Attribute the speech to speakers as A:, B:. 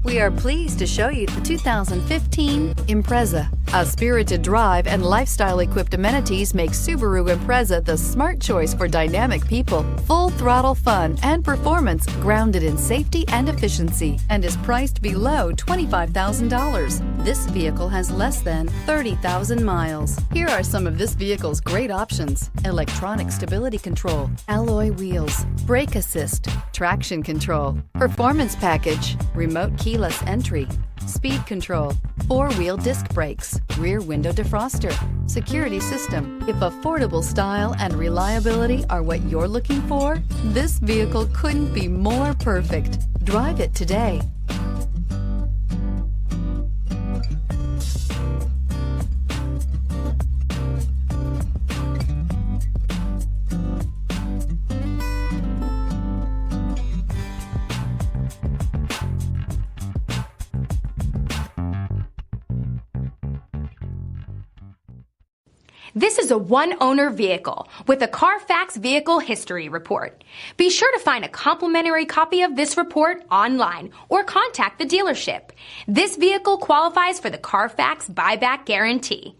A: We are pleased to show you the 2015 Impreza. A spirited drive and lifestyle-equipped amenities make Subaru Impreza the smart choice for dynamic people. Full throttle fun and performance grounded in safety and efficiency, and is priced below $25,000. This vehicle has less than 30,000 miles. Here are some of this vehicle's great options: electronic stability control, alloy wheels, brake assist, traction control, performance package, remote keyless entry, speed control, four-wheel disc brakes, rear window defroster, security system. If affordable style and reliability are what you're looking for, this vehicle couldn't be more perfect. Drive it today.
B: This is a one-owner vehicle with a CARFAX Vehicle History Report. Be sure to find a complimentary copy of this report online or contact the dealership. This vehicle qualifies for the CARFAX Buyback Guarantee.